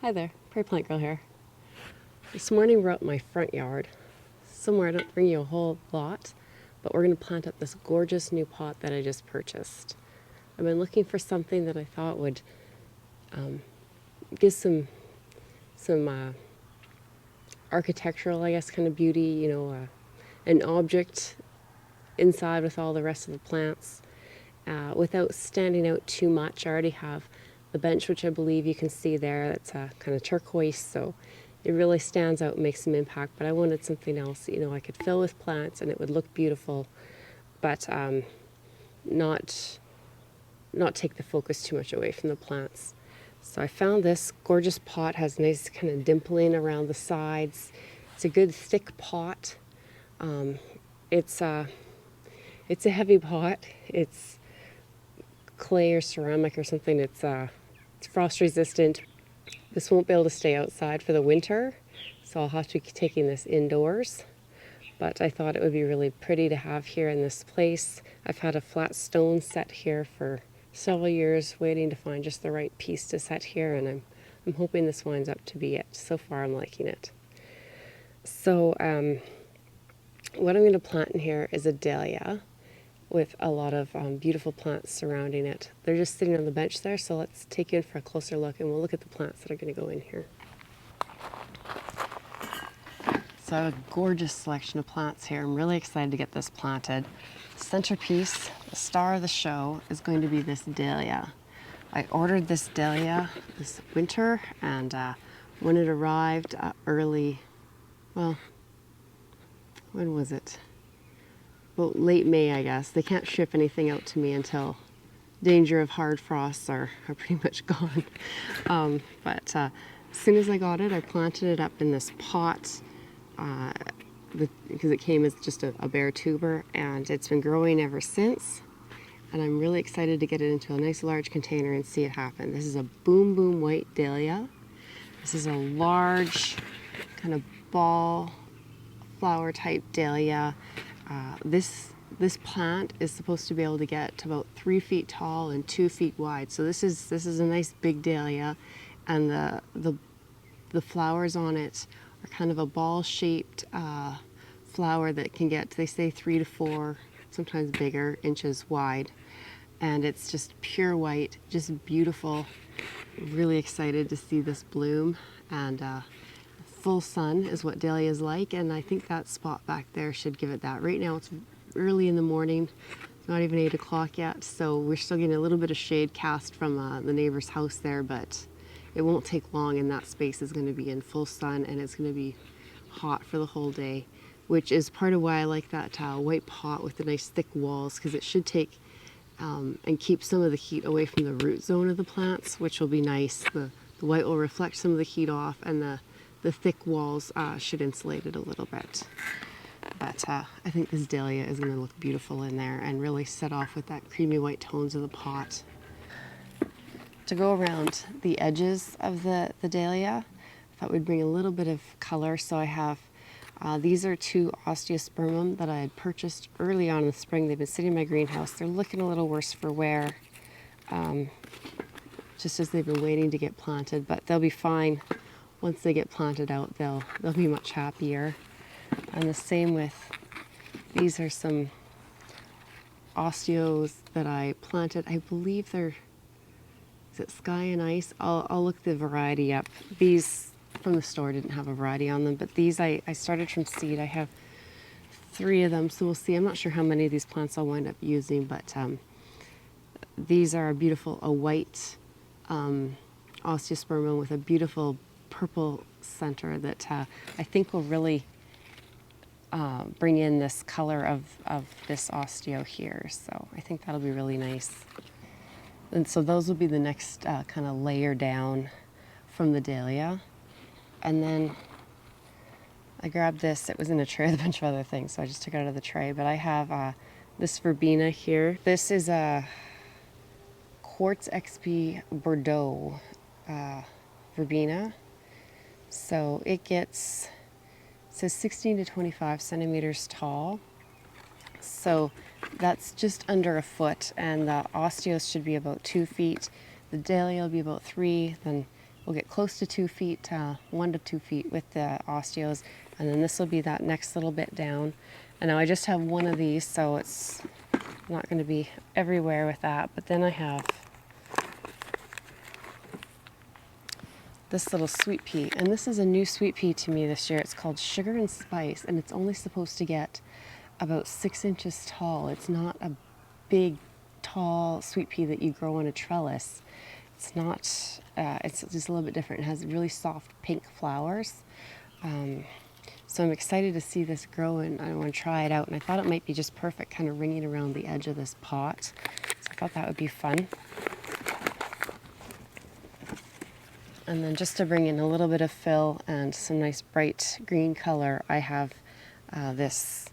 Hi there, Prairie Plant Girl here. This morning we're out in my front yard. Somewhere I don't bring you a whole lot, but we're going to plant up this gorgeous new pot that I just purchased. I've been looking for something that I thought would give some architectural, I guess, kind of beauty, an object inside with all the rest of the plants without standing out too much. I already have the bench, which I believe you can see there. That's kind of turquoise, so it really stands out and makes some impact. But I wanted something else, I could fill with plants and it would look beautiful, but not take the focus too much away from the plants. So I found this gorgeous pot, has nice kind of dimpling around the sides. It's a good thick pot. It's a heavy pot. It's clay or ceramic or something. It's frost resistant. This won't be able to stay outside for the winter, so I'll have to be taking this indoors. But I thought it would be really pretty to have here in this place. I've had a flat stone set here for several years, waiting to find just the right piece to set here, and I'm hoping this winds up to be it. So far I'm liking it. So what I'm going to plant in here is a dahlia with a lot of beautiful plants surrounding it. They're just sitting on the bench there, so let's take you in for a closer look and we'll look at the plants that are going to go in here. So I have a gorgeous selection of plants here. I'm really excited to get this planted. The centerpiece, the star of the show, is going to be this dahlia. I ordered this dahlia this winter, and when it arrived early, well, when was it? Well, late May, I guess. They can't ship anything out to me until danger of hard frosts are pretty much gone. But as soon as I got it, I planted it up in this pot because it came as just a bare tuber, and it's been growing ever since. And I'm really excited to get it into a nice large container and see it happen. This is a Boom Boom White Dahlia. This is a large kind of ball flower type dahlia. This plant is supposed to be able to get to about 3 feet tall and 2 feet wide. So this is a nice big dahlia, and the flowers on it are kind of a ball shaped flower that can get, they say, 3 to 4, sometimes bigger, inches wide. And it's just pure white, just beautiful. Really excited to see this bloom, and full sun is what dahlia is like, and I think that spot back there should give it that. Right now it's early in the morning, it's not even 8 o'clock yet, so we're still getting a little bit of shade cast from the neighbor's house there, but it won't take long and that space is going to be in full sun, and it's going to be hot for the whole day, which is part of why I like that white pot with the nice thick walls, because it should take and keep some of the heat away from the root zone of the plants, which will be nice. The white will reflect some of the heat off, and the thick walls should insulate it a little bit. But I think this dahlia is going to look beautiful in there and really set off with that creamy white tones of the pot. To go around the edges of the dahlia, I thought we'd bring a little bit of color. So I have, these are 2 osteospermum that I had purchased early on in the spring. They've been sitting in my greenhouse. They're looking a little worse for wear, just as they've been waiting to get planted, but they'll be fine. Once they get planted out, they'll be much happier. And the same with, these are some osteos that I planted. I believe they're, is it Sky and Ice? I'll look the variety up. These from the store didn't have a variety on them, but these I started from seed. I have 3 of them, so we'll see. I'm not sure how many of these plants I'll wind up using, but these are a white osteospermum with a beautiful purple center that I think will really bring in this color of this osteo here. So I think that'll be really nice. And so those will be the next kind of layer down from the dahlia. And then I grabbed this. It was in a tray with a bunch of other things, so I just took it out of the tray. But I have this verbena here. This is a Quartz XP Bordeaux verbena. So it says 16 to 25 centimeters tall. So that's just under a foot, and the osteos should be about 2 feet. The dahlia will be about 3, then we'll get close to 2 feet, 1 to 2 feet with the osteos, and then this will be that next little bit down. And now I just have one of these, so it's not going to be everywhere with that. But then I have this little sweet pea, and this is a new sweet pea to me this year. It's called Sugar and Spice, and it's only supposed to get about 6 inches tall. It's not a big, tall sweet pea that you grow on a trellis. It's not, it's just a little bit different. It has really soft pink flowers. So I'm excited to see this grow, and I want to try it out. And I thought it might be just perfect, kind of ringing around the edge of this pot. So I thought that would be fun. And then just to bring in a little bit of fill and some nice bright green color, I have this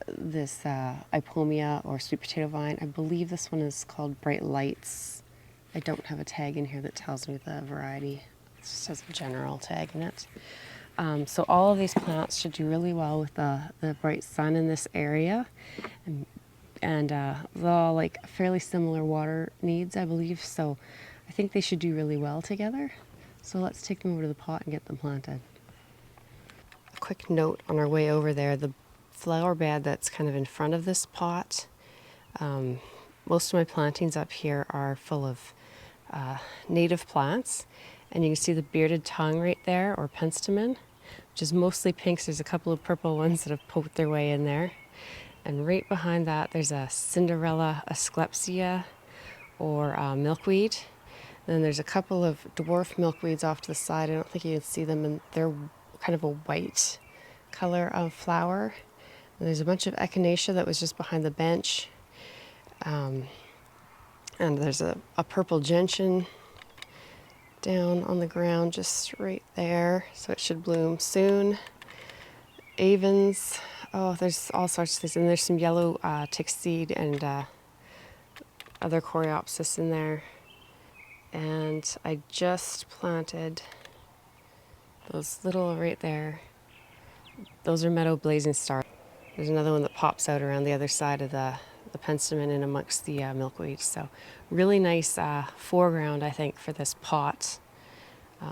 Ipomia or sweet potato vine. I believe this one is called Bright Lights. I don't have a tag in here that tells me the variety. It just has a general tag in it. So all of these plants should do really well with the bright sun in this area. And they're all like fairly similar water needs, I believe. So I think they should do really well together. So let's take them over to the pot and get them planted. A quick note on our way over there, the flower bed that's kind of in front of this pot, most of my plantings up here are full of native plants. And you can see the bearded tongue right there, or penstemon, which is mostly pinks. There's a couple of purple ones that have poked their way in there. And right behind that, there's a Cinderella asclepsia, or milkweed. And then there's a couple of dwarf milkweeds off to the side. I don't think you can see them, and they're kind of a white color of flower. And there's a bunch of echinacea that was just behind the bench. And there's a purple gentian down on the ground just right there, so it should bloom soon. Avens, oh, there's all sorts of things, and there's some yellow tick seed and other coreopsis in there. And I just planted those little right there. Those are meadow blazing star. There's another one that pops out around the other side of the penstemon and amongst the milkweed. So really nice foreground, I think, for this pot. So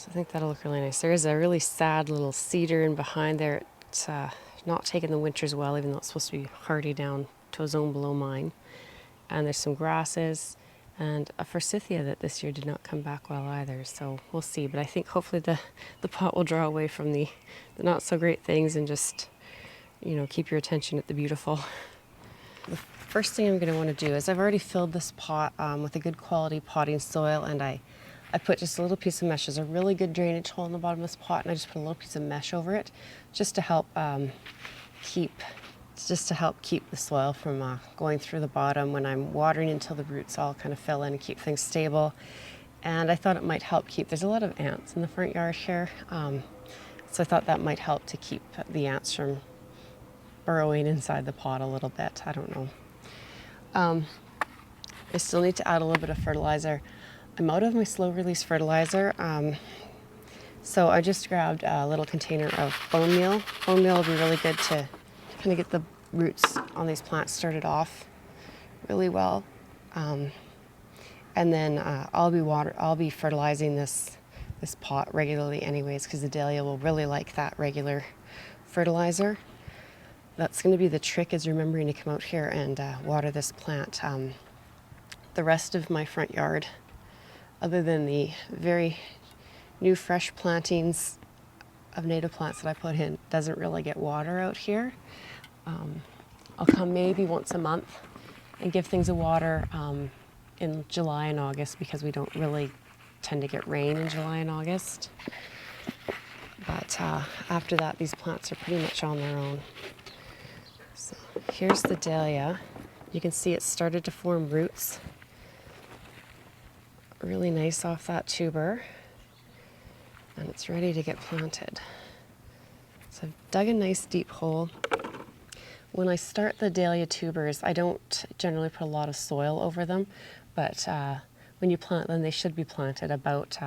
I think that'll look really nice. There is a really sad little cedar in behind there. It's not taking the winters well, even though it's supposed to be hardy down to a zone below mine. And there's some grasses and a forsythia that this year did not come back well either. So we'll see. But I think hopefully the pot will draw away from the not so great things and just, you know, keep your attention at the beautiful. The first thing I'm going to want to do is I've already filled this pot with a good quality potting soil, and I put just a little piece of mesh. There's a really good drainage hole in the bottom of this pot, and I just put a little piece of mesh over it just to help keep the soil from going through the bottom when I'm watering, until the roots all kind of fill in and keep things stable. And I thought it might help keep, there's a lot of ants in the front yard here, so I thought that might help to keep the ants from burrowing inside the pot a little bit. I don't know. I still need to add a little bit of fertilizer. I'm out of my slow release fertilizer, so I just grabbed a little container of bone meal. Bone meal will be really good to kind of get the roots on these plants started off really well. And then I'll be fertilizing this pot regularly anyways, because the dahlia will really like that regular fertilizer. That's going to be the trick, is remembering to come out here and water this plant. The rest of my front yard, other than the very new fresh plantings of native plants that I put in, doesn't really get water out here. I'll come maybe once a month and give things a water in July and August, because we don't really tend to get rain in July and August. But after that, these plants are pretty much on their own. So here's the dahlia. You can see it started to form roots. Really nice off that tuber. And it's ready to get planted. So I've dug a nice deep hole. When I start the dahlia tubers, I don't generally put a lot of soil over them, but when you plant them, they should be planted about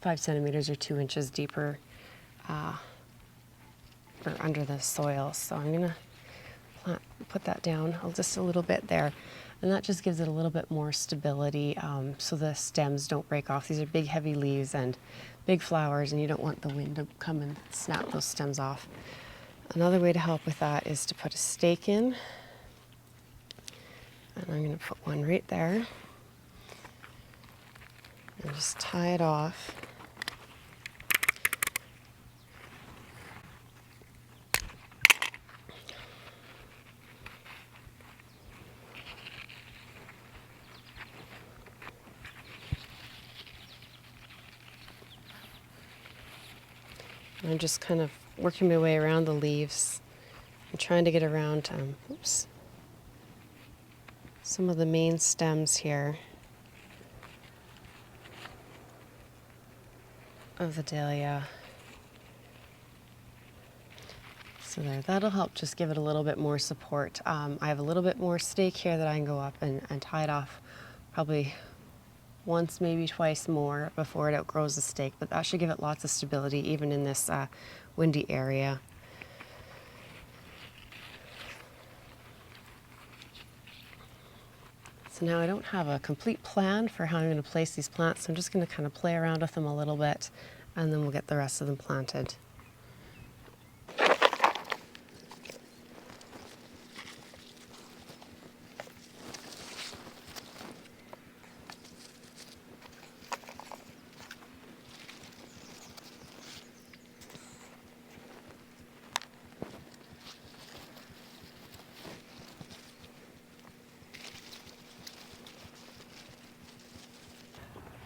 5 centimeters or 2 inches deeper or under the soil. So I'm gonna put that down just a little bit there. And that just gives it a little bit more stability so the stems don't break off. These are big heavy leaves and big flowers, and you don't want the wind to come and snap those stems off. Another way to help with that is to put a stake in. And I'm going to put one right there and just tie it off. And I'm just kind of working my way around the leaves and trying to get around some of the main stems here of the dahlia. So there, that'll help just give it a little bit more support. I have a little bit more stake here that I can go up and tie it off probably once, maybe twice more before it outgrows the stake, but that should give it lots of stability even in this windy area. So now I don't have a complete plan for how I'm going to place these plants, so I'm just going to kind of play around with them a little bit, and then we'll get the rest of them planted.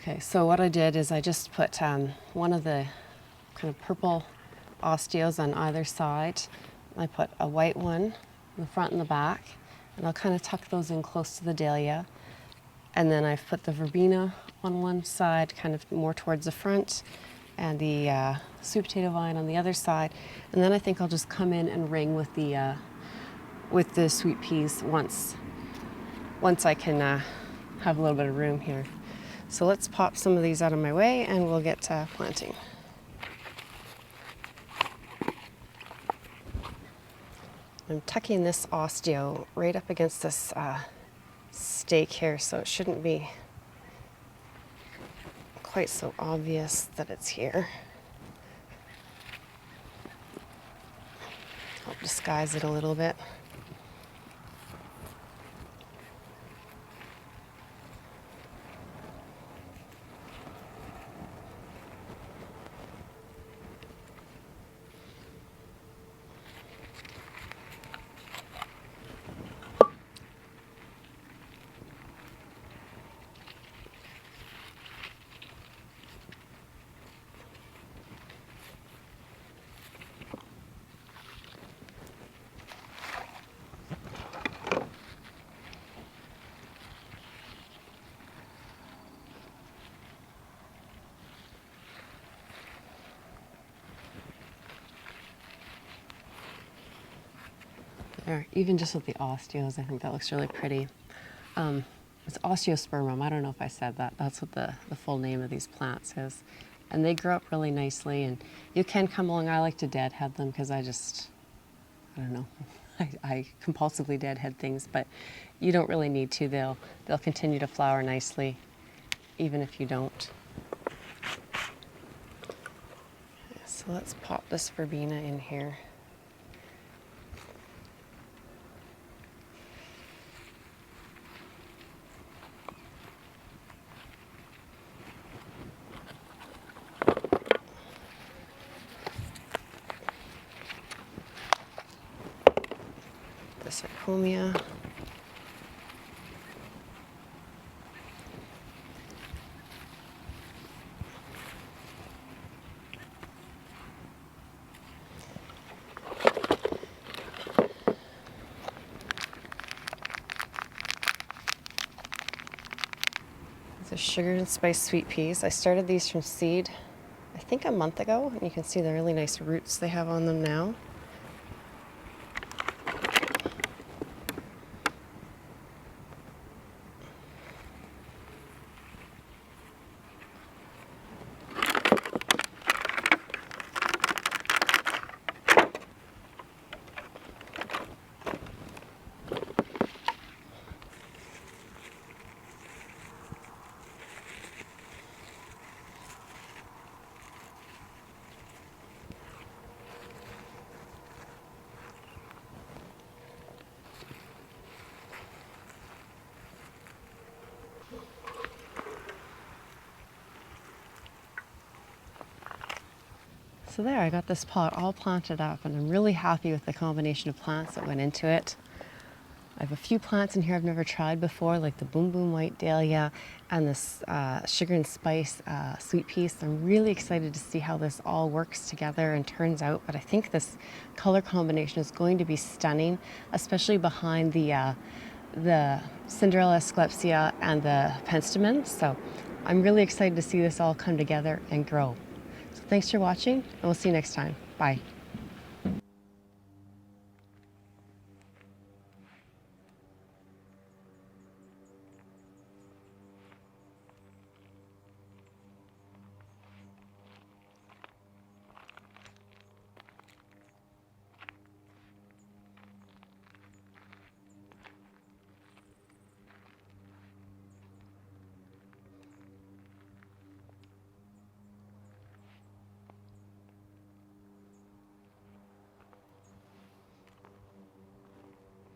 Okay, so what I did is I just put one of the kind of purple osteos on either side. I put a white one in the front and the back, and I'll kind of tuck those in close to the dahlia. And then I've put the verbena on one side, kind of more towards the front, and the sweet potato vine on the other side. And then I think I'll just come in and ring with the sweet peas once I can have a little bit of room here. So let's pop some of these out of my way and we'll get planting. I'm tucking this osteo right up against this stake here, so it shouldn't be quite so obvious that it's here. Help disguise it a little bit. There, even just with the osteos, I think that looks really pretty. It's osteospermum. I don't know if I said that. That's what the full name of these plants is. And they grow up really nicely, and you can come along. I like to deadhead them because I don't know, I compulsively deadhead things, but you don't really need to. They'll continue to flower nicely, even if you don't. So let's pop this verbena in here. The sarcomia. The sugar and spice sweet peas. I started these from seed, I think a month ago, and you can see the really nice roots they have on them now. So there, I got this pot all planted up, and I'm really happy with the combination of plants that went into it. I have a few plants in here I've never tried before, like the Boom Boom White Dahlia and this sugar and spice sweet peas. I'm really excited to see how this all works together and turns out, but I think this color combination is going to be stunning, especially behind the Cinderella Asclepsia and the penstemon. So I'm really excited to see this all come together and grow. So thanks for watching, and we'll see you next time. Bye.